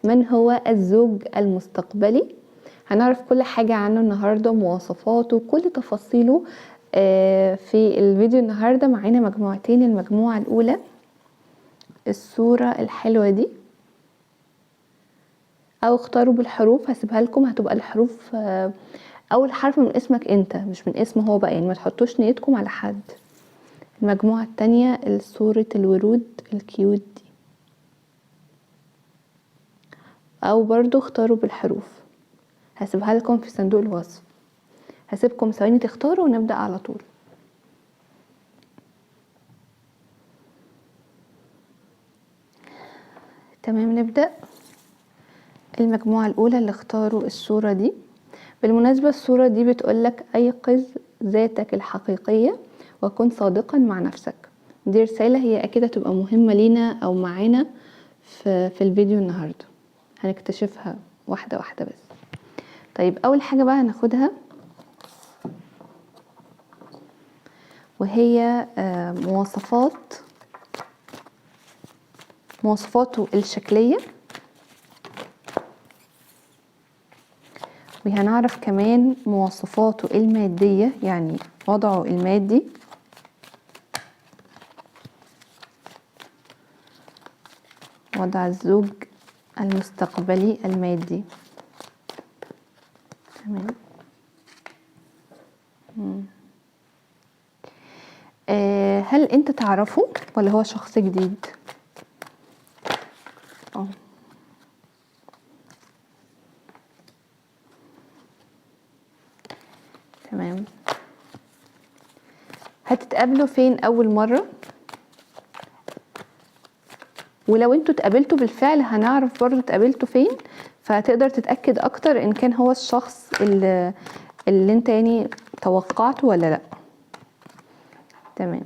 من هو الزوج المستقبلي. هنعرف كل حاجة عنه النهاردة، مواصفاته، كل تفاصيله. في الفيديو النهاردة معانا مجموعتين. المجموعة الأولى الصورة الحلوة دي، أو اختاروا بالحروف، هسيبها لكم. هتبقى الحروف أول حرف من اسمك أنت، مش من اسمه هو بقى، يعني ما تحطوش نيتكم على حد. المجموعة التانية صورة الورود الكيوت دي، أو برضو اختاروا بالحروف، هسيبها لكم في صندوق الوصف. هسيبكم ثواني تختاروا ونبدأ على طول. تمام، نبدأ. المجموعة الأولى اللي اختاروا الصورة دي، بالمناسبة الصورة دي بتقولك أيقظ ذاتك الحقيقية وكن صادقا مع نفسك. دي رسالة هي أكيد هتبقى مهمة لينا أو معانا في الفيديو النهاردة، هنكتشفها واحدة واحدة بس. طيب أول حاجة بقى هناخدها وهي مواصفاته الشكلية، وهنعرف كمان مواصفاته المادية، يعني وضعه المادي، وضع الزوج المستقبلي المادي. تمام. هل انت تعرفه ولا هو شخص جديد؟ تمام. هتتقابلوا فين اول مرة؟ ولو انتوا اتقابلتوا بالفعل هنعرف برضو اتقابلتوا فين، فهتقدر تتأكد اكتر ان كان هو الشخص اللي انت يعني توقعته ولا لا. تمام.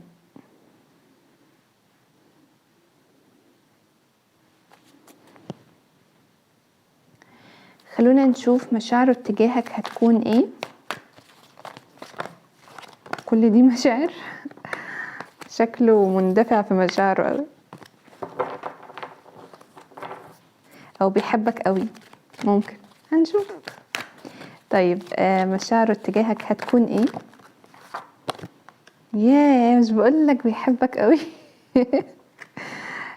خلونا نشوف مشاعره اتجاهك هتكون ايه. كل دي مشاعر، شكله مندفع في مشاعره او بيحبك قوي، ممكن هنشوف. طيب مشاعره اتجاهك هتكون ايه؟ مش بقولك بيحبك قوي.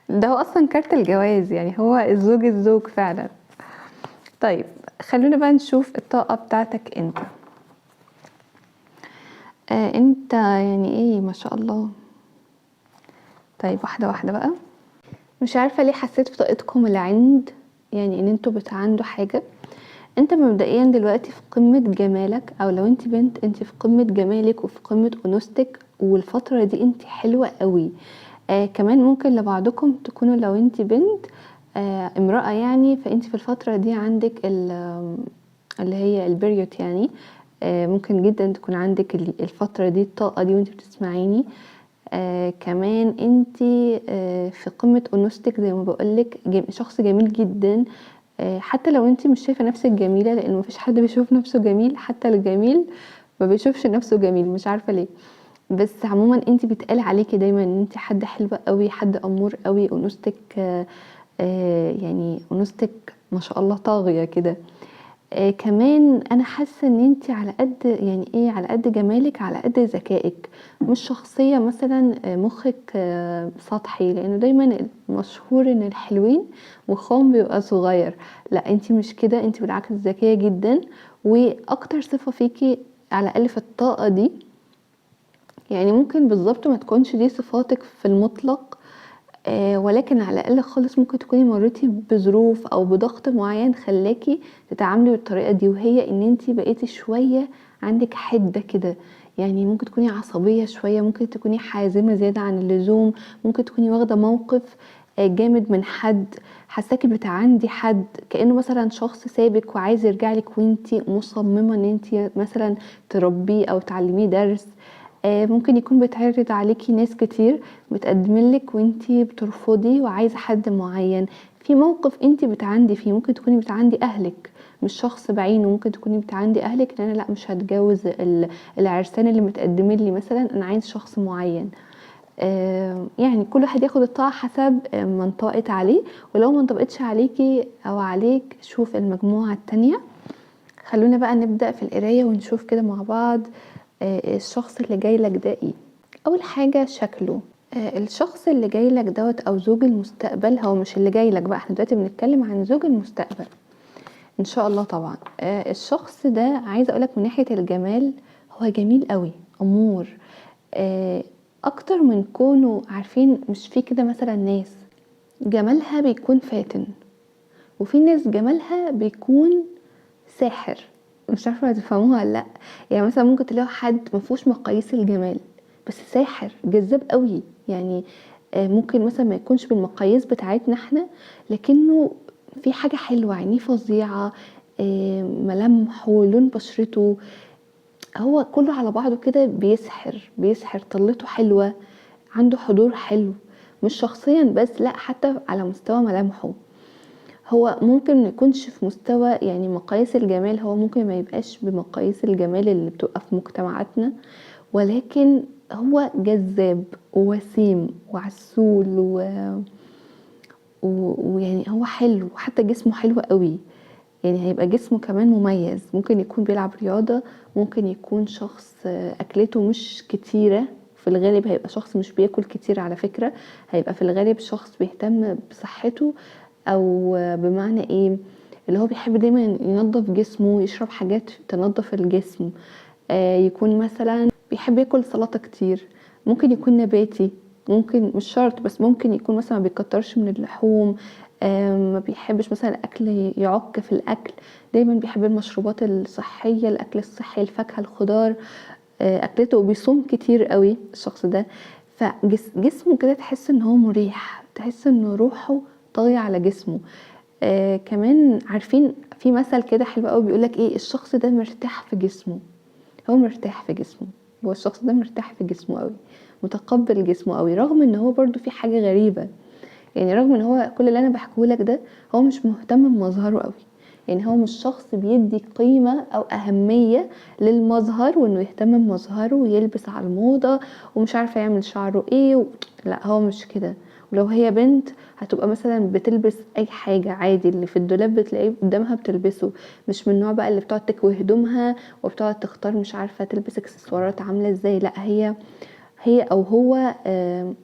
ده هو اصلا كارت الجواز، يعني هو الزوج فعلا. طيب خلونا بقى نشوف الطاقة بتاعتك انت. انت يعني ايه ما شاء الله. طيب واحدة واحدة بقى. مش عارفة ليه حسيت في طاقتكم العند، يعني ان انتوا بتعندوا حاجة. انت مبدئيا دلوقتي في قمة جمالك، او لو انت بنت انت في قمة جمالك وفي قمة انوثتك، والفترة دي انت حلوة قوي. كمان ممكن لبعضكم تكونوا لو انت بنت امرأة، يعني فانت في الفترة دي عندك اللي هي البريوت، يعني ممكن جدا تكون عندك الفترة دي الطاقة دي وانت بتسمعيني. كمان انت في قمة انوثتك زي ما بقولك، شخص جميل جدا. حتى لو انت مش شايفة نفسك جميلة، لان مفيش حد بيشوف نفسه جميل، حتى الجميل ما بيشوفش نفسه جميل، مش عارفة ليه. بس عموما انت بيتقال عليكي دايما ان انت حد حلوة قوي، حد امور قوي. انوثتك يعني انوثتك ما شاء الله طاغية كده. كمان انا حاسه ان انت على قد يعني ايه، على قد جمالك على قد ذكائك، مش شخصيه مثلا مخك سطحي، لانه دايما مشهور ان الحلوين مخهم بيبقى صغير. لا انت مش كده، انت بالعكس ذكيه جدا. واكتر صفه فيكي على الاقل في الطاقه دي، يعني ممكن بالظبط ما تكونش دي صفاتك في المطلق، ولكن على الاقل خالص ممكن تكوني مريتي بظروف او بضغط معين خلاكي تتعاملي بالطريقه دي، وهي ان انتي بقيتي شويه عندك حده كده. يعني ممكن تكوني عصبيه شويه، ممكن تكوني حازمه زياده عن اللزوم، ممكن تكوني واخده موقف جامد من حد، حساكي بتعندي حد كانه مثلا شخص سابك وعايز يرجعلك، وانتي مصممه ان انتي مثلا تربيه او تعلميه درس. ممكن يكون بيتعرض عليكي ناس كتير بتقدملك وانتي بترفضي وعايزه حد معين. في موقف انتي بتعندي فيه، ممكن تكوني بتعندي اهلك، مش شخص بعينه، ممكن تكوني بتعندي اهلك ان انا لا مش هتجوز العرسان اللي متقدمين لي، مثلا انا عايز شخص معين. يعني كل واحد ياخد الطاعة حسب ما انطبقت عليه، ولو ما انطبقتش عليكي او عليك شوف المجموعة التانية. خلونا بقى نبدأ في القراية ونشوف كده مع بعض الشخص اللي جايلك ده ايه. اول حاجة شكله. الشخص اللي جايلك دوت او زوج المستقبل، هو مش اللي جايلك بقى، احنا دلوقتي بنتكلم عن زوج المستقبل ان شاء الله طبعا. الشخص ده عايزه اقولك من ناحيه الجمال هو جميل قوي، امور اكتر من كونه. عارفين مش في كده مثلا ناس جمالها بيكون فاتن، وفي ناس جمالها بيكون ساحر، مش عارفه هتفهموها ولا لا. يعني مثلا ممكن تلاقوا حد مفهوش مقاييس الجمال بس ساحر جذاب قوي، يعني ممكن مثلا ما يكونش بالمقاييس بتاعتنا احنا، لكنه في حاجه حلوه، عينيه فظيعه، ملامحه، لون بشرته، هو كله على بعضه كده بيسحر طلته حلوه، عنده حضور حلو، مش شخصيا بس لا، حتى على مستوى ملامحه. هو ممكن ما يكونش في مستوى يعني مقاييس الجمال، هو ممكن ما يبقاش بمقاييس الجمال اللي بتبقى في مجتمعاتنا، ولكن هو جذاب ووسيم وعسول ويعني هو حلو، حتى جسمه حلو قوي، يعني هيبقى جسمه كمان مميز. ممكن يكون بيلعب رياضة، ممكن يكون شخص أكلته مش كتيرة، في الغالب هيبقى شخص مش بياكل كتير على فكرة، هيبقى في الغالب شخص بيهتم بصحته، أو بمعنى إيه، اللي هو بيحب دايما ينظف جسمه، يشرب حاجات تنظف الجسم، يكون مثلا بيحب ياكل سلطة كتير، ممكن يكون نباتي، ممكن مش شرط، بس ممكن يكون مثلا ما بيكترش من اللحوم، ما بيحبش مثلا الاكل يعك في الاكل، دايما بيحب المشروبات الصحيه، الاكل الصحي، الفاكهه، الخضار، اكلته، وبيصوم كتير قوي الشخص ده. فجسمه كده تحس ان هو مريح، تحس ان روحه طاغية على جسمه. كمان عارفين في مثل كده حلو قوي بيقولك ايه، الشخص ده مرتاح في جسمه، هو مرتاح في جسمه، هو الشخص ده مرتاح في جسمه قوي، متقبل جسمه قوي، رغم ان هو برضو في حاجة غريبة، يعني رغم ان هو كل اللي انا بحكيهولك ده هو مش مهتم بمظهره قوي، يعني هو مش شخص بيدي قيمة او اهمية للمظهر، وانه يهتم بمظهره ويلبس على الموضة ومش عارفة يعمل شعره ايه لا هو مش كده. ولو هي بنت هتبقى مثلا بتلبس اي حاجة عادي، اللي في الدولاب بتلاقيه قدامها بتلبسه، مش من النوع بقى اللي بتقعد تكوي هدومها وبتقعد تختار مش عارفة تلبس اكسسوارات عاملة ازاي، لا هي او هو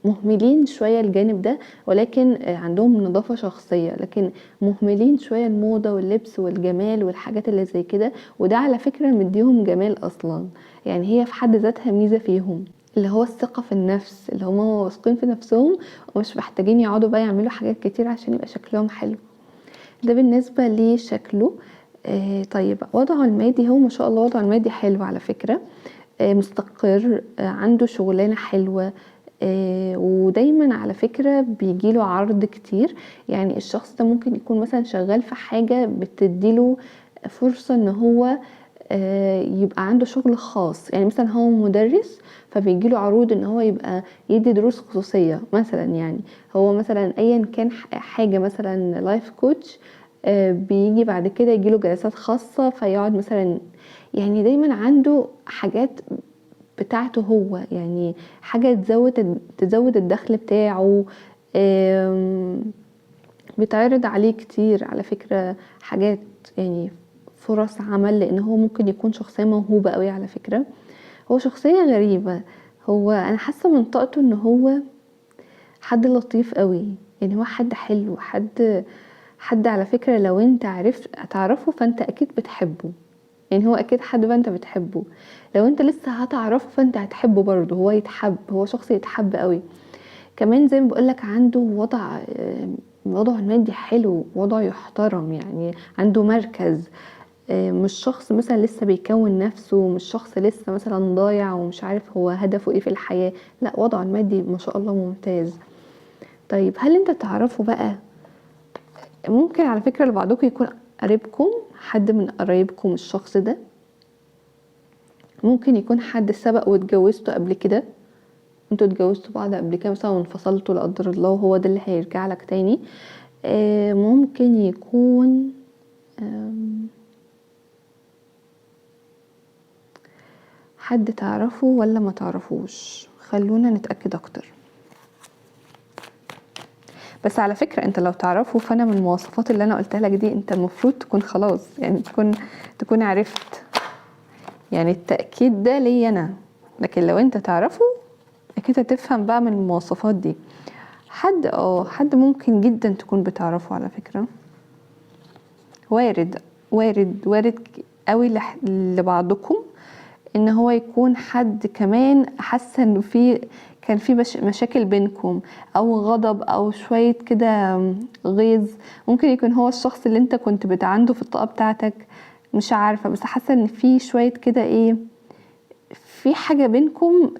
مهملين شوية الجانب ده، ولكن عندهم نظافة شخصية، لكن مهملين شوية الموضة واللبس والجمال والحاجات اللي زي كده، وده على فكرة مديهم جمال اصلا، يعني هي في حد ذاتها ميزة فيهم، اللي هو الثقة في النفس، اللي هم واثقين في نفسهم ومش محتاجين يقعدوا بقى يعملوا حاجات كتير عشان يبقى شكلهم حلو. ده بالنسبة لشكله. طيب وضعه المادي، هو ما شاء الله وضعه المادي حلو على فكرة، مستقر، عنده شغلانة حلوة، ودايما على فكرة بيجيله عرض كتير، يعني الشخص ده ممكن يكون مثلا شغال في حاجة بتديله فرصة ان هو يبقى عنده شغل خاص، يعني مثلا هو مدرس فبيجيله عروض ان هو يبقى يدي دروس خصوصية مثلا، يعني هو مثلا ايا كان حاجة مثلا لايف كوتش، بيجي بعد كده يجيله جلسات خاصة فيقعد مثلا، يعني دايما عنده حاجات بتاعته هو، يعني حاجة تزود الدخل بتاعه، بيتعرض عليه كتير على فكرة حاجات، يعني فرص عمل، لان هو ممكن يكون شخصية موهوبة قوي على فكرة، هو شخصية غريبة، هو انا حاسة من طاقته ان هو حد لطيف قوي، يعني هو حد حلو، حد على فكرة لو انت تعرفه فانت اكيد بتحبه، يعني هو اكيد حد بقى انت بتحبه، لو انت لسه هتعرفه فانت هتحبه برضه، هو يتحب، هو شخص يتحب قوي. كمان زي ما بقولك عنده وضعه المادي حلو، وضعه يحترم، يعني عنده مركز، مش شخص مثلا لسه بيكون نفسه، مش شخص لسه مثلا ضايع ومش عارف هو هدفه ايه في الحياة، لا وضعه المادي ما شاء الله ممتاز. طيب هل انت تعرفه بقى؟ ممكن على فكرة لبعضكم يكون قريبكم، حد من قرايبكم الشخص ده، ممكن يكون حد سبق واتجوزته قبل كده، انتوا اتجوزتوا بعض قبل كده مثلا وانفصلتوا لا قدر الله، وهو ده اللي هيرجع لك تاني. ممكن يكون حد تعرفه ولا ما تعرفوش، خلونا نتأكد اكتر. بس على فكرة انت لو تعرفه، فانا من المواصفات اللي انا قلتها لك دي انت المفروض تكون خلاص، يعني تكون عرفت، يعني التأكيد ده لي انا. لكن لو انت تعرفه اكيد هتفهم بقى من المواصفات دي. حد ممكن جدا تكون بتعرفه على فكرة، وارد قوي لبعضكم ان هو يكون حد كمان حاسه انه كان في مشاكل بينكم، او غضب، او شويه كده غيظ. ممكن يكون هو الشخص اللي انت كنت بتعنده في الطاقه بتاعتك، مش عارفه، بس حاسه ان في شويه كده ايه، في حاجه بينكم،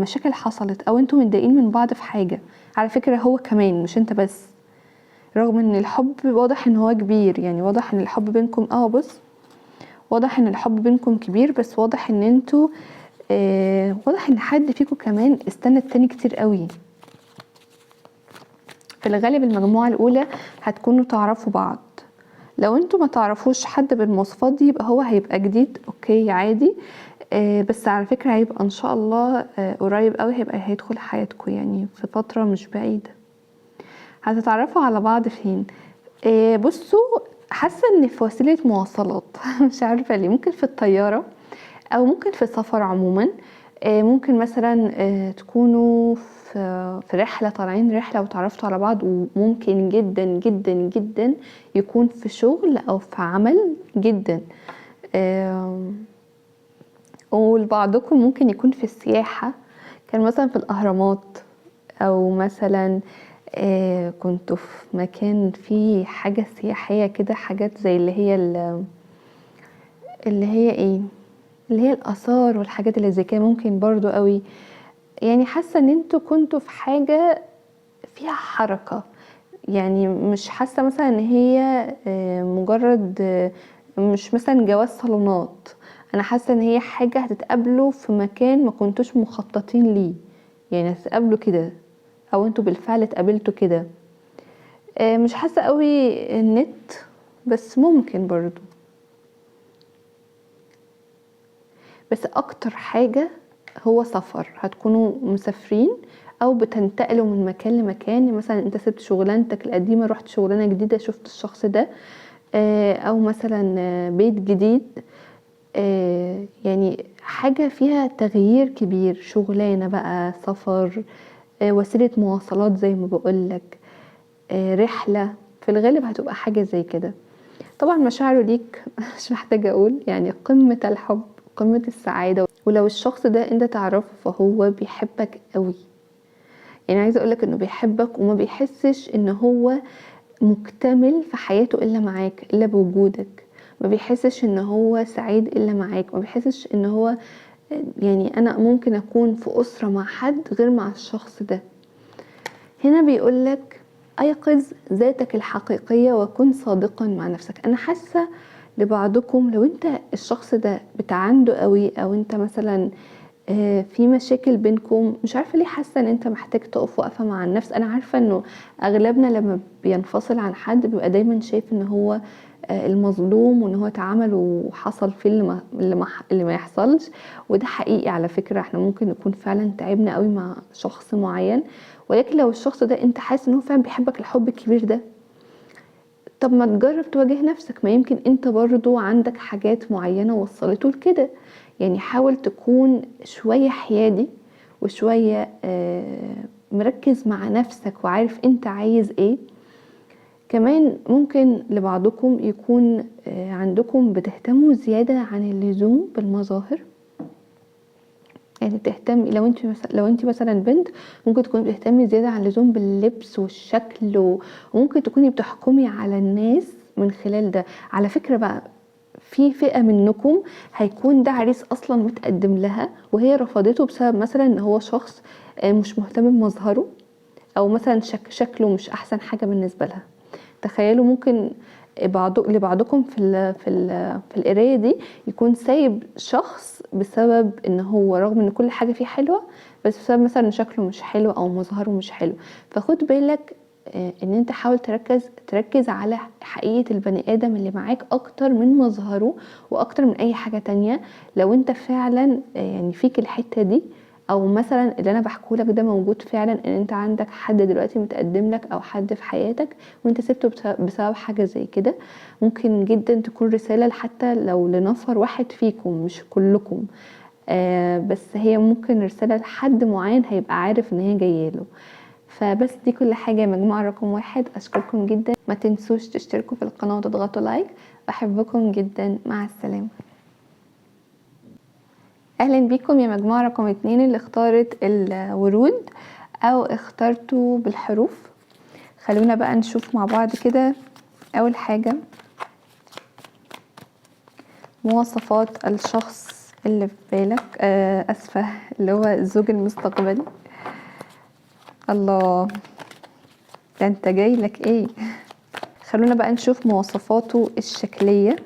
مشاكل حصلت، او انتوا متضايقين من بعض في حاجه. على فكره هو كمان مش انت بس، رغم ان الحب واضح ان هو كبير، يعني واضح ان الحب بينكم بص، واضح ان الحب بينكم كبير، بس واضح ان انتوا واضح ان حد فيكم كمان استنى التاني كتير قوي. في الغالب المجموعة الاولى هتكونوا تعرفوا بعض. لو انتوا ما تعرفوش حد بالمواصفات دي يبقى هو هيبقى جديد، اوكي عادي. بس على فكرة هيبقى ان شاء الله قريب قوي، هيدخل حياتكم يعني في فترة مش بعيدة. هتتعرفوا على بعض فين؟ بصوا، حاسة ان في وسيلة مواصلات مش عارفة ليه، ممكن في الطيارة، او ممكن في السفر عموما. ممكن مثلا تكونوا في رحلة، طالعين رحلة وتعرفتوا على بعض، وممكن جدا جدا جدا يكون في شغل او في عمل جدا. والبعضكم ممكن يكون في السياحة، كان مثلا في الأهرامات، او مثلا كنتوا في مكان فيه حاجة سياحية كده، حاجات زي اللي هي ايه، اللي هي الآثار والحاجات اللي زي كده، ممكن برضو قوي. يعني حاسة ان انتوا كنتوا في حاجة فيها حركة، يعني مش حاسة مثلا ان هي مجرد مش مثلا جواز صالونات. انا حاسة ان هي حاجة هتتقابلوا في مكان ما كنتوش مخططين ليه، يعني هتتقابلوا كده، او انتوا بالفعل اتقابلتوا كده. مش حاسة قوي النت، بس ممكن برضو. بس اكتر حاجة هو سفر، هتكونوا مسافرين او بتنتقلوا من مكان لمكان. يعني مثلا انت سبت شغلانتك القديمة، رحت شغلانة جديدة، شفت الشخص ده، او مثلا بيت جديد، يعني حاجة فيها تغيير كبير، شغلانة بقى، سفر، وسيلة مواصلات زي ما بقولك، رحلة. في الغالب هتبقى حاجة زي كده. طبعا مشاعره ليك مش محتاجة اقول، يعني قمة الحب، قمة السعادة. ولو الشخص ده انت تعرفه فهو بيحبك قوي، يعني عايزة اقولك انه بيحبك وما بيحسش ان هو مكتمل في حياته الا معاك، الا بوجودك. ما بيحسش ان هو سعيد الا معاك، ما بيحسش ان هو، يعني انا ممكن اكون في اسرة مع حد غير مع الشخص ده. هنا بيقولك ايقظ ذاتك الحقيقية وكن صادقا مع نفسك. انا حاسة لبعضكم لو انت الشخص ده بتعنده قوي، او انت مثلا في مشاكل بينكم، مش عارفة ليه حاسة ان انت محتاج تقف وقفة مع النفس. انا عارفة انه اغلبنا لما بينفصل عن حد بيبقى دايما شايف ان هو المظلوم، وان هو اتعمل وحصل فيه اللي ما يحصلش. وده حقيقي على فكرة، احنا ممكن نكون فعلا تعبنا قوي مع شخص معين، ولكن لو الشخص ده انت حاسس ان هو فعلا بيحبك الحب الكبير ده، طب ما تجرب تواجه نفسك، ما يمكن انت برضو عندك حاجات معينة وصلته لكده. يعني حاول تكون شوية حيادي، وشوية مركز مع نفسك وعارف انت عايز ايه. كمان ممكن لبعضكم يكون عندكم بتهتموا زيادة عن اللزوم بالمظاهر، يعني تهتم، لو انت مثلا بنت ممكن تكوني بتهتمي زياده عن اللزوم باللبس والشكل، وممكن تكوني بتحكمي على الناس من خلال ده. على فكره بقى، في فئه منكم هيكون ده عريس اصلا متقدم لها، وهي رفضته بسبب مثلا ان هو شخص مش مهتم بمظهره، او مثلا شكله مش احسن حاجه بالنسبه لها. تخيلوا ممكن لبعضكم في القرايه دي يكون سايب شخص بسبب ان هو رغم ان كل حاجه فيه حلوه، بس بسبب مثلا شكله مش حلو او مظهره مش حلو. فخد بالك ان انت حاول تركز على حقيقه البني ادم اللي معاك اكتر من مظهره، واكتر من اي حاجه تانية. لو انت فعلا يعني فيك الحته دي، او مثلا اللي انا بحكيه لك ده موجود فعلا، ان انت عندك حد دلوقتي متقدم لك او حد في حياتك وانت سبته بسبب حاجه زي كده. ممكن جدا تكون رساله حتى لو لنفر واحد فيكم مش كلكم، بس هي ممكن رساله لحد معين هيبقى عارف ان هي جايه له. فبس دي كل حاجه يا مجموعه رقم 1. اشكركم جدا، ما تنسوش تشتركوا في القناه وتضغطوا لايك. بحبكم جدا، مع السلامه. اهلا بيكم يا مجموعة رقم 2 اللي اختارت الورود او اخترتوا بالحروف. خلونا بقى نشوف مع بعض كده. اول حاجة مواصفات الشخص اللي في بالك، اسفة، اللي هو الزوج المستقبلي. الله، ده انت جاي لك ايه. خلونا بقى نشوف مواصفاته الشكلية.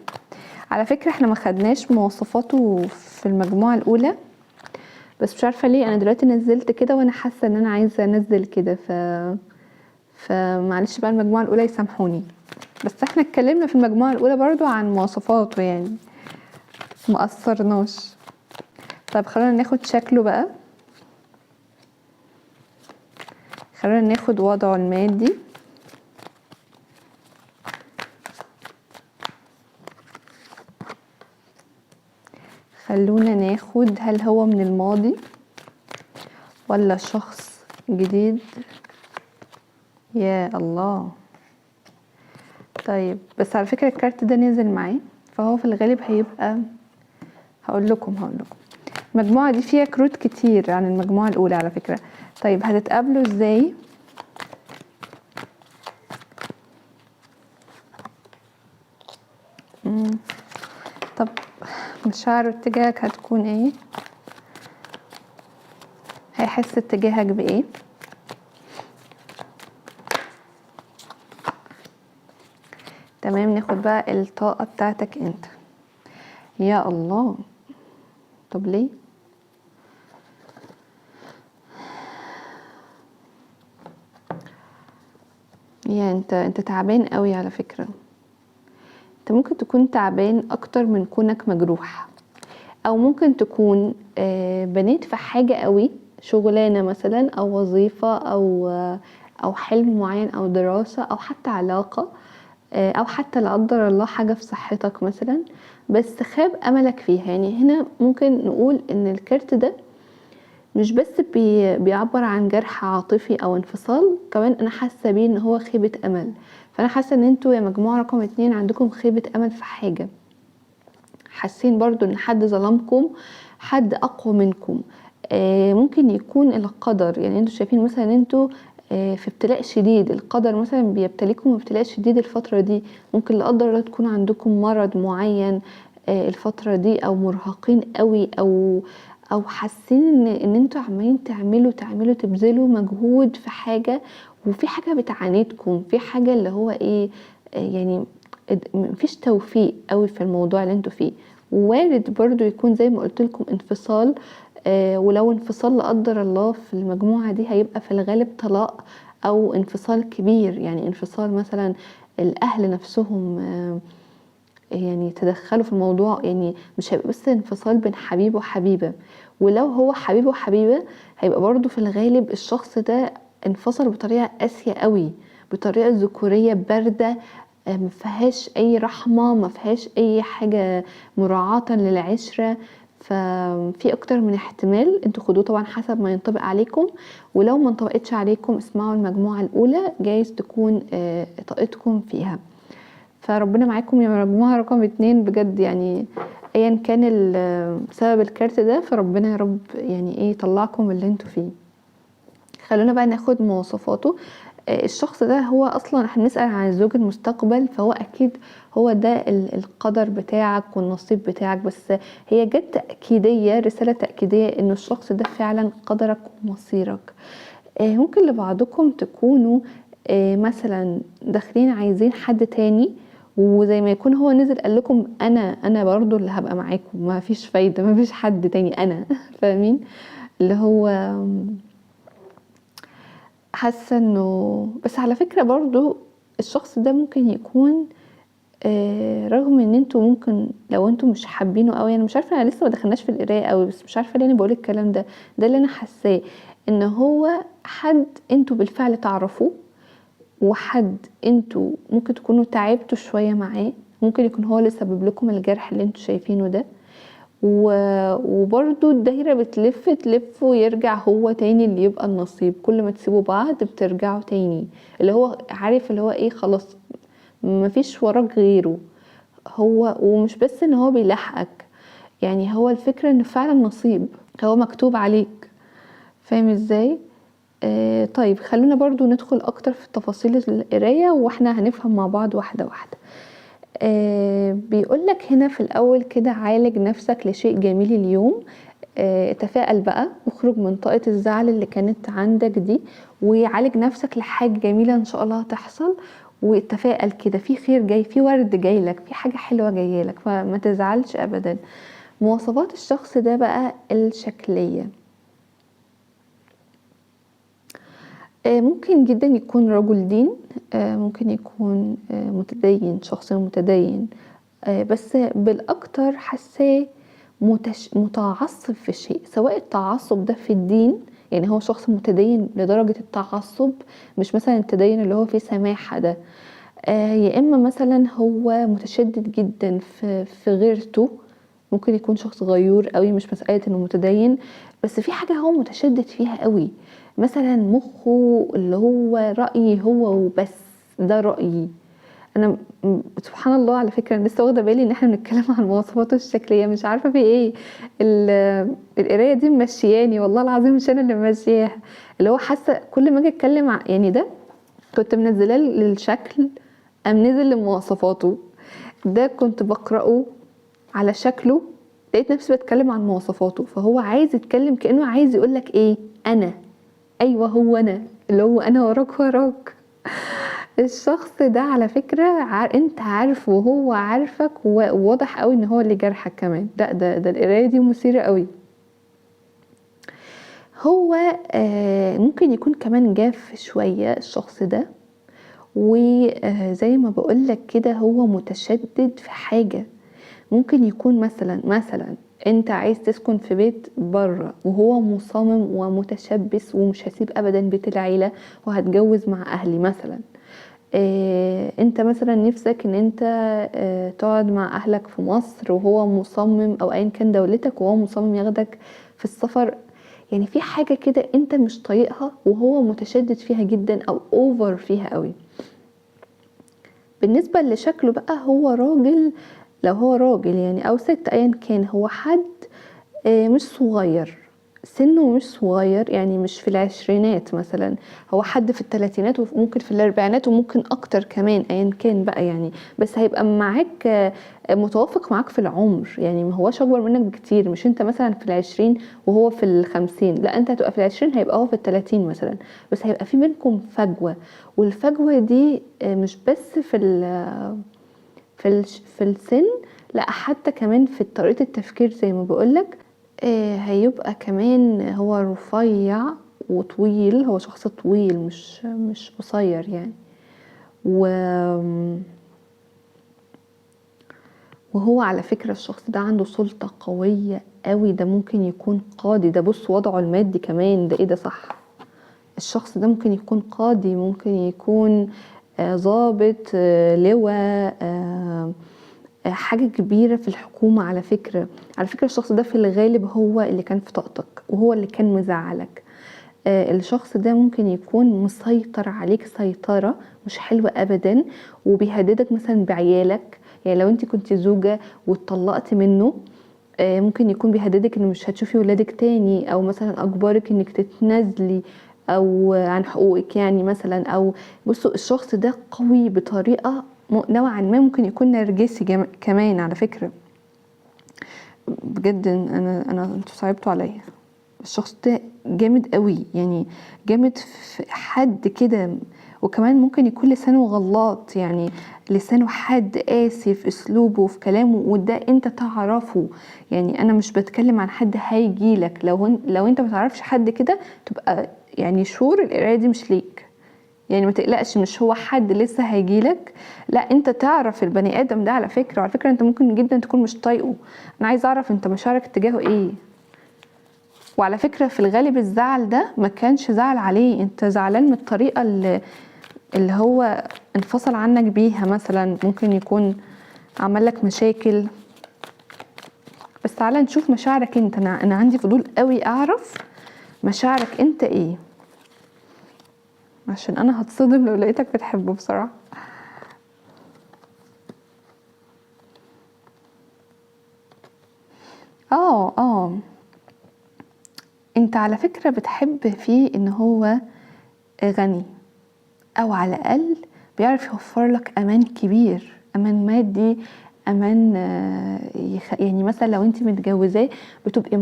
على فكرة احنا ما خدناش مواصفاته في المجموعة الاولى، بس مش عارفه ليه انا دلوقتي نزلت كده وانا حاسه ان انا عايزه انزل كده، فمعلش بقى المجموعه الاولى يسامحوني. بس احنا اتكلمنا في المجموعه الاولى برضو عن مواصفاته، يعني ما قصرناش. طب خلونا ناخد شكله بقى، خلونا ناخد وضعه المادي، خلونا ناخد هل هو من الماضي ولا شخص جديد. يا الله. طيب بس على فكرة الكارت ده نزل معاه، فهو في الغالب هيبقى، هقول لكم المجموعة دي فيها كروت كتير عن المجموعة الأولى على فكرة. طيب هتتقابلوا ازاي؟ طب مشاعره اتجاهك هتكون ايه؟ هيحس اتجاهك بايه؟ تمام، ناخد بقى الطاقة بتاعتك انت. يا الله، طب ليه؟ يا انت تعبان قوي على فكرة. انت ممكن تكون تعبان اكتر من كونك مجروح، او ممكن تكون بنيت في حاجة قوي، شغلانة مثلا او وظيفة او حلم معين او دراسة او حتى علاقة، او حتى لا قدر الله حاجة في صحتك مثلا، بس خاب املك فيها. يعني هنا ممكن نقول ان الكارت ده مش بس بيعبر عن جرح عاطفي او انفصال، كمان انا حاسه بيه ان هو خيبه امل. فانا حاسه ان انتوا يا مجموعه رقم 2 عندكم خيبه امل في حاجه، حاسين برضو ان حد ظلمكم، حد اقوى منكم. ممكن يكون القدر، يعني انتوا شايفين مثلا ان انتوا في ابتلاء شديد، القدر مثلا بيبتليكم ابتلاء شديد الفترة دي. ممكن لا قدر الله تكون عندكم مرض معين الفترة دي، او مرهقين قوي، او حاسين ان انتوا عمالين تعملوا تبذلوا مجهود في حاجة، وفي حاجة بتعاندكم، في حاجة اللي هو ايه، يعني مفيش توفيق قوي في الموضوع اللي انتوا فيه. وارد برضو يكون زي ما قلت لكم انفصال، ولو انفصال لا قدر الله في المجموعة دي هيبقى في الغالب طلاق او انفصال كبير. يعني انفصال مثلا الاهل نفسهم يعني تدخلوا في الموضوع، يعني مش هيبقى بس انفصال بين حبيب وحبيبة، ولو هو حبيب وحبيبة هيبقى برضو في الغالب الشخص ده انفصل بطريقة قاسية قوي، بطريقة ذكورية باردة، مفيهاش اي رحمة، مفيهاش اي حاجة مراعاة للعشرة. ففي اكتر من احتمال، انتوا خدوه طبعا حسب ما ينطبق عليكم، ولو ما انطبقتش عليكم اسمعوا المجموعة الاولى، جايز تكون طاقتكم فيها. فربنا معاكم يا مجموعة رقم 2 بجد، يعني ايا كان سبب الكارت ده، فربنا يا رب يعني ايه يطلعكم اللي انتوا فيه. خلونا بقى ناخد مواصفاته. الشخص ده هو اصلا احنا بنسأل عن الزوج المستقبل، فهو اكيد هو ده القدر بتاعك والنصيب بتاعك، بس هي جت تأكيدية، رسالة تأكيدية ان الشخص ده فعلا قدرك ومصيرك. ممكن لبعضكم تكونوا مثلا داخلين عايزين حد تاني، وزي ما يكون هو نزل قال لكم انا برضو اللي هبقى معاكم، ما فيش فايدة، ما فيش حد تاني، انا فاهمين اللي هو حاسه انه. بس على فكره برضو الشخص ده ممكن يكون رغم ان انتوا ممكن لو انتوا مش حابينه قوي، انا مش عارفه، انا لسه ما دخلناش في القرايه قوي، بس مش عارفه ليه انا بقول الكلام ده اللي انا حاساه، ان هو حد انتوا بالفعل تعرفوه، وحد انتوا ممكن تكونوا تعبتوا شويه معاه، ممكن يكون هو اللي سبب لكم الجرح اللي انتوا شايفينه ده، وبرضو الدايره بتلف تلف ويرجع هو تاني اللي يبقى النصيب، كل ما تسيبوا بعض بترجعوا تاني، اللي هو عارف اللي هو ايه، خلاص مفيش وراك غيره. هو ومش بس ان هو بيلحقك، يعني هو الفكرة ان فعلا نصيب، هو مكتوب عليك، فاهم ازاي؟ طيب خلونا برضو ندخل اكتر في تفاصيل القراية واحنا هنفهم مع بعض واحدة واحدة. بيقولك هنا في الاول كده: عالج نفسك لشيء جميل اليوم، تفائل بقى، اخرج من طاقة الزعل اللي كانت عندك دي، وعالج نفسك لحاجة جميلة ان شاء الله هتحصل، وتفائل كده، في خير جاي، في ورد جاي لك، في حاجة حلوة جاي لك، فما تزعلش ابدا. مواصفات الشخص ده بقى الشكلية: ممكن جدا يكون رجل دين، ممكن يكون متدين، شخص متدين، بس بالاكتر حاساه متعصب في شيء، سواء التعصب ده في الدين، يعني هو شخص متدين لدرجة التعصب، مش مثلا التدين اللي هو فيه سماحة ده، يا اما مثلا هو متشدد جدا في غيرته، ممكن يكون شخص غيور قوي، مش مسألة انه متدين، بس في حاجة هو متشدد فيها قوي، مثلا مخه اللي هو رأيي هو وبس، ده رأيي انا. سبحان الله، على فكره انا لسه واخده بالي ان احنا بنتكلم عن مواصفاته الشكليه، مش عارفه في ايه، القرايه دي ممشياني والله العظيم، مش انا اللي ممشياها، اللي هو حاسه كل ما اجي اتكلم يعني ده كنت منزلاه للشكل، قام نزل لمواصفاته، ده كنت بقراه على شكله، لقيت نفسي بتكلم عن مواصفاته، فهو عايز يتكلم كأنه عايز يقولك ايه، انا، ايوه هو انا، اللي هو انا وراك وراك. الشخص ده على فكرة انت عارفه وهو عارفك، وواضح قوي ان هو اللي جرحك كمان، ده القراية دي مثيرة قوي. هو ممكن يكون كمان جاف شوية الشخص ده، وزي ما بقولك كده هو متشدد في حاجة، ممكن يكون مثلا انت عايز تسكن في بيت بره، وهو مصمم ومتشبث ومش هسيب ابدا بيت العيلة وهتجوز مع اهلي مثلا، انت مثلا نفسك ان انت تقعد مع اهلك في مصر، وهو مصمم، او ايا كان دولتك، وهو مصمم ياخدك في السفر، يعني في حاجة كده انت مش طايقها وهو متشدد فيها جدا او اوفر فيها قوي. بالنسبة لشكله بقى، هو راجل، لو هو راجل يعني او ست ايا كان، هو حد مش صغير، سنه مش صغير، يعني مش في العشرينات مثلا، هو حد في الثلاثينات وممكن في الاربعينات وممكن اكتر كمان ايا كان بقى يعني، بس هيبقى معاك متوافق معاك في العمر، يعني ما هوش اكبر منك بكتير، مش انت مثلا في العشرين وهو في الخمسين، لا انت هتبقى في العشرين هيبقى هو في الثلاثين مثلا، بس هيبقى في بينكم فجوة، والفجوة دي مش بس في السن، لا حتى كمان في طريقة التفكير زي ما بقولك. هيبقى كمان هو رفيع وطويل، هو شخص طويل مش قصير يعني، وهو على فكرة الشخص ده عنده سلطة قوية قوي، ده ممكن يكون قاضي، ده بص وضعه المادي كمان، ده ايه ده، صح، الشخص ده ممكن يكون قاضي، ممكن يكون ضابط، لواء، حاجة كبيرة في الحكومة، على فكرة الشخص ده في الغالب هو اللي كان في طاقتك، وهو اللي كان مزعلك، الشخص ده ممكن يكون مسيطر عليك سيطرة مش حلوة ابدا، وبيهددك مثلا بعيالك، يعني لو انت كنت زوجة واتطلقت منه، ممكن يكون بيهددك ان مش هتشوفي ولادك تاني، او مثلا اجبرك انك تتنازلي او عن حقوقك يعني مثلا، او بصوا الشخص ده قوي بطريقة نوعا ما، ممكن يكون نرجسي كمان على فكرة، بجد انا انتوا صعبتوا عليا، الشخص ده جامد قوي، يعني جامد في حد كده، وكمان ممكن يكون لسانه غلاط، يعني لسانه حاد قاسي في اسلوبه وفي كلامه، وده انت تعرفه، يعني انا مش بتكلم عن حد هيجيلك، لو انت ما تعرفش حد كده تبقى يعني شور القرايه دي مش ليك، يعني ما تقلقش، مش هو حد لسه هيجيلك، لا انت تعرف البني ادم ده على فكره، وعلى فكره انت ممكن جدا تكون مش طايقه. انا عايزه اعرف انت مشاعرك اتجاهه ايه. وعلى فكره في الغالب الزعل ده ما كانش زعل عليه، انت زعلان من الطريقه اللي هو انفصل عنك بيها، مثلا ممكن يكون عمل لك مشاكل. بس تعالى نشوف مشاعرك انت. انا عندي فضول قوي اعرف مشاعرك انت ايه، عشان انا هتصدم لو لقيتك بتحبه بصراحه. اه انت على فكره بتحب فيه ان هو غني، او على الاقل بيعرف يوفر لك امان كبير، امان مادي، امان يعني مثلا لو انت متجوزاه بتبقي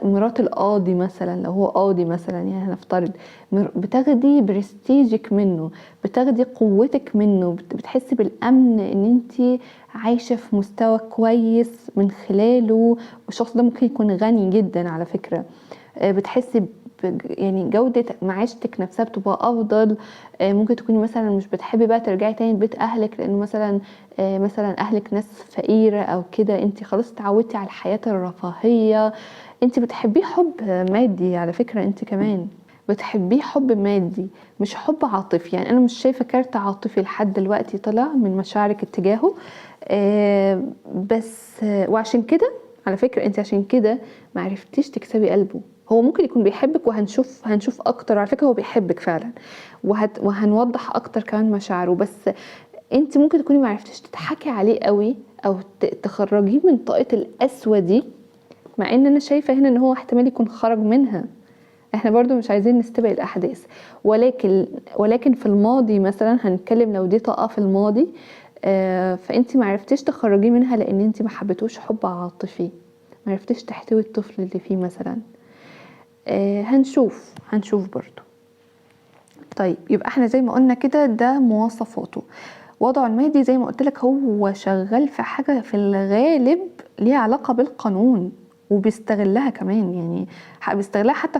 مرات القاضي مثلا، لو هو قاضي مثلا يعني هنفترض، بتاخدي برستيجك منه، بتاخدي قوتك منه، بتحسي بالامن ان انت عايشه في مستوى كويس من خلاله. والشخص ده ممكن يكون غني جدا على فكره، بتحسي يعني جودة معيشتك نفسها بتبقى أفضل. ممكن تكوني مثلا مش بتحبي بقى ترجعي تاني لبيت أهلك، لأنه مثلا أهلك ناس فقيرة أو كده، انت خلاص اتعودتي على الحياة الرفاهية. انت بتحبيه حب مادي على فكرة، انت كمان بتحبيه حب مادي مش حب عاطفي. يعني أنا مش شايفة كارت عاطفي لحد دلوقتي طلع من مشاعرك اتجاهه. بس وعشان كده على فكرة انت عشان كده معرفتيش تكسبي قلبه. هو ممكن يكون بيحبك، وهنشوف اكتر على فكرة هو بيحبك فعلا، وهنوضح اكتر كمان مشاعره. بس انت ممكن تكوني معرفتيش تضحكي عليه قوي، او تخرجيه من طاقة القسوة دي، مع ان انا شايفة هنا ان هو احتمال يكون خرج منها. احنا برضو مش عايزين نستبق الاحداث، ولكن في الماضي مثلا هنتكلم، لو دي طاقة في الماضي فانت معرفتيش تخرجيه منها لان انت ما حبيتوش حب عاطفي، معرفتيش تحتوي الطفل اللي فيه مثلا. هنشوف برضو. طيب يبقى احنا زي ما قلنا كده ده مواصفاته. وضعه المادي زي ما قلت لك هو شغال في حاجة في الغالب ليها علاقة بالقانون، وبيستغلها كمان، يعني بيستغلها حتى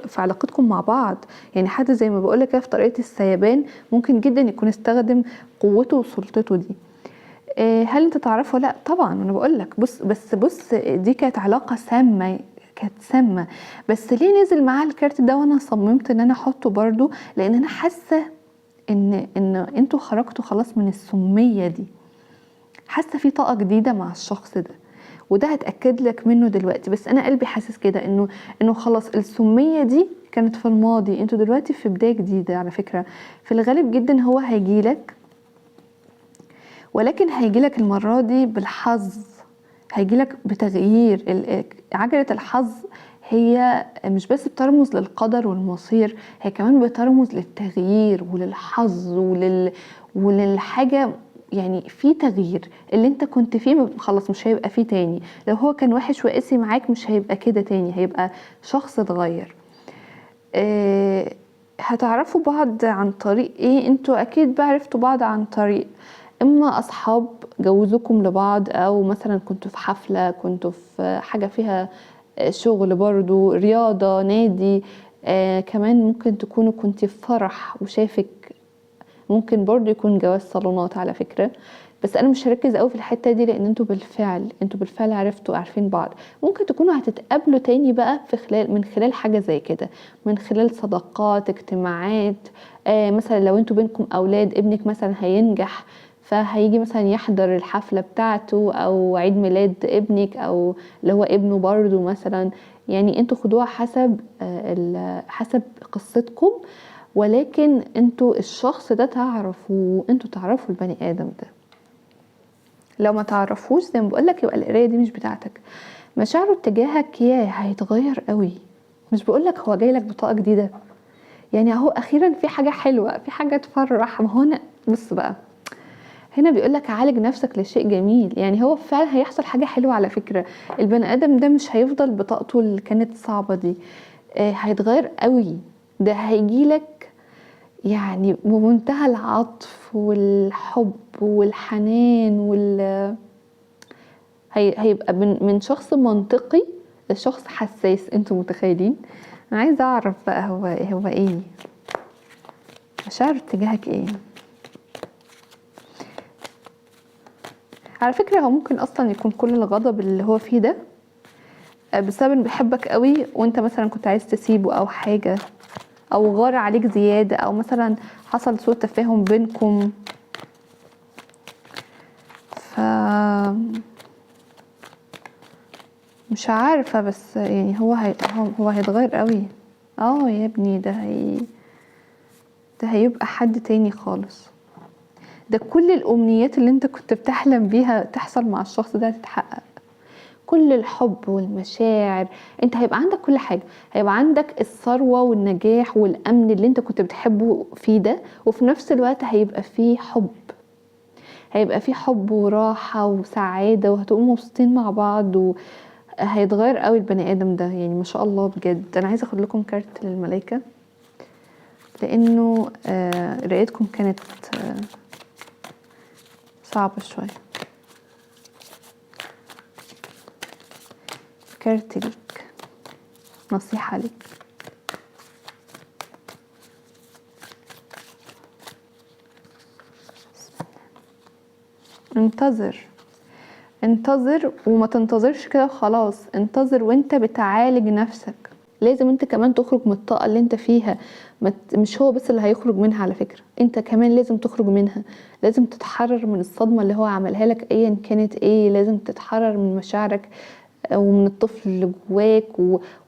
في علاقتكم مع بعض. يعني حتى زي ما بقول لك في طريقة السيبان ممكن جدا يكون استخدم قوته وسلطته دي. هل انت تعرفه؟ لا طبعا. انا بقول لك بص دي كانت علاقة سامة، كانت سامة. بس ليه نزل معاه الكارت ده وانا صممت ان انا احطه برضو؟ لان انا حاسة ان انتوا خرجتوا خلاص من السمية دي، حاسة في طاقة جديدة مع الشخص ده، وده هتأكد لك منه دلوقتي. بس انا قلبي حاسس كده انه خلاص السمية دي كانت في الماضي، انتوا دلوقتي في بداية جديدة على فكرة. في الغالب جدا هو هيجيلك، ولكن هيجيلك المرة دي بالحظ، هيجيلك بتغيير. عجلة الحظ هي مش بس بترمز للقدر والمصير، هي كمان بترمز للتغيير وللحظ وللحاجة. يعني في تغيير، اللي انت كنت فيه خلاص مش هيبقى فيه تاني. لو هو كان وحش وقاسي معاك مش هيبقى كده تاني، هيبقى شخص اتغير. هتعرفوا بعض عن طريق ايه؟ انتوا اكيد بقى عرفتوا بعض عن طريق اما اصحاب جوزوكم لبعض، او مثلا كنتوا في حفلة، كنتوا في حاجة فيها شغل برضو، رياضة، نادي. كمان ممكن تكونوا كنتوا في فرح وشافك، ممكن برضو يكون جواز صالونات على فكرة. بس انا مش هركز قوي في الحته دي، لان انتوا بالفعل عارفين بعض. ممكن تكونوا هتتقابلوا تاني بقى من خلال حاجه زي كده، من خلال صداقات، اجتماعات. مثلا لو انتوا بينكم اولاد، ابنك مثلا هينجح فهيجي مثلا يحضر الحفله بتاعته، او عيد ميلاد ابنك، او اللي هو ابنه برضو مثلا. يعني انتوا خدوها حسب قصتكم، ولكن انتوا الشخص ده انتوا تعرفوا البني ادم ده. لو ما تعرفوش زي ما بقولك يبقى القرايه دي مش بتاعتك. مشاعره اتجاهك هيتغير قوي. مش بقولك هو جايلك بطاقه جديده، يعني اهو اخيرا في حاجه حلوه، في حاجه تفرح. ما هو انا بص بقى، هنا بيقولك عالج نفسك لشيء جميل. يعني هو فعلا هيحصل حاجه حلوه على فكره. البني ادم ده مش هيفضل بطاقته اللي كانت صعبه دي، هيتغير قوي. ده هيجيلك يعني بمنتهى العطف والحب والحنان هيبقى من شخص منطقي لشخص حساس. انتوا متخيلين؟ انا عايزه اعرف بقى هو ايه. مشاعره تجاهك ايه؟ على فكرة هو ممكن اصلا يكون كل الغضب اللي هو فيه ده بسبب انه بيحبك قوي وانت مثلا كنت عايز تسيبه او حاجة، او غار عليك زيادة، او مثلا حصل سوء تفاهم بينكم. ف مش عارفة، بس يعني هو هيتغير قوي. يا ابني ده هيبقى حد تاني خالص. ده كل الامنيات اللي انت كنت بتحلم بيها تحصل مع الشخص ده هتتحقق. كل الحب والمشاعر، انت هيبقى عندك كل حاجة، هيبقى عندك الثروة والنجاح والامن اللي انت كنت بتحبه فيه ده، وفي نفس الوقت هيبقى فيه حب، هيبقى فيه حب وراحة وسعادة، وهتبقوا مبسوطين مع بعض، وهيتغير قوي البني ادم ده. يعني ما شاء الله بجد. انا عايزة اخد لكم كارت للملايكة، لانه رؤيتكم كانت صعبة شوية. كارت ليك، نصيحة ليك. انتظر وما تنتظرش كده خلاص، انتظر وانت بتعالج نفسك. لازم انت كمان تخرج من الطاقة اللي انت فيها، مش هو بس اللي هيخرج منها على فكرة، انت كمان لازم تخرج منها. لازم تتحرر من الصدمة اللي هو عملها لك ايا كانت ايه. لازم تتحرر من مشاعرك ومن الطفل اللي جواك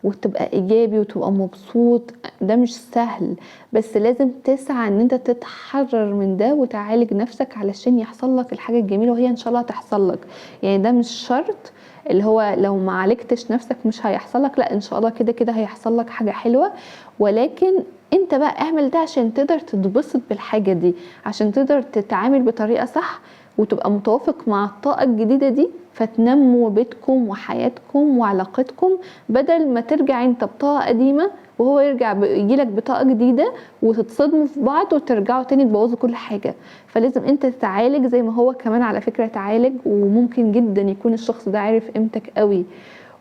وتبقى ايجابي وتبقى مبسوط. ده مش سهل، بس لازم تسعى ان انت تتحرر من ده وتعالج نفسك علشان يحصل لك الحاجة الجميلة، وهي ان شاء الله تحصل لك. يعني ده مش شرط اللي هو لو ما عالجتش نفسك مش هيحصل لك، لا ان شاء الله كده كده هيحصل لك حاجة حلوة. ولكن انت بقى اعمل ده عشان تقدر تتبسط بالحاجة دي، عشان تقدر تتعامل بطريقة صح وتبقى متوافق مع الطاقة الجديدة دي، فتنموا بيتكم وحياتكم وعلاقتكم، بدل ما ترجع انت بطاقة قديمة وهو يجيلك بطاقة جديدة وتتصدموا في بعض وترجعوا تاني تبوظوا كل حاجة. فلازم انت تتعالج زي ما هو كمان على فكرة تعالج. وممكن جدا يكون الشخص ده عارف قيمتك قوي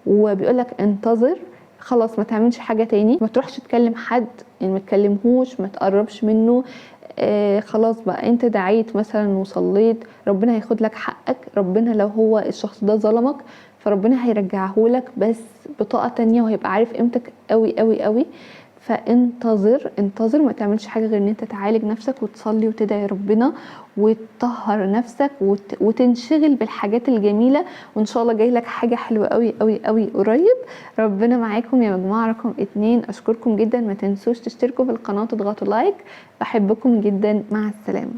وبيقولك انتظر خلاص، ما تعملش حاجة تاني، ما تروحش تكلم حد، يعني ما تكلمهوش، ما تقربش منه. خلاص بقى انت دعيت مثلا وصليت، ربنا هياخد لك حقك. ربنا لو هو الشخص ده ظلمك فربنا هيرجعه لك، بس بطاقة تانية، وهيبقى عارف قيمتك قوي قوي قوي. انتظر ما تعملش حاجة غير ان انت تعالج نفسك وتصلي وتدعي ربنا وتطهر نفسك وتنشغل بالحاجات الجميلة، وان شاء الله جاي لك حاجة حلوة قوي قوي قوي قريب. ربنا معاكم يا مجموعة رقم 2. اشكركم جدا، ما تنسوش تشتركوا في القناة وتضغطوا لايك. بحبكم جدا، مع السلامة.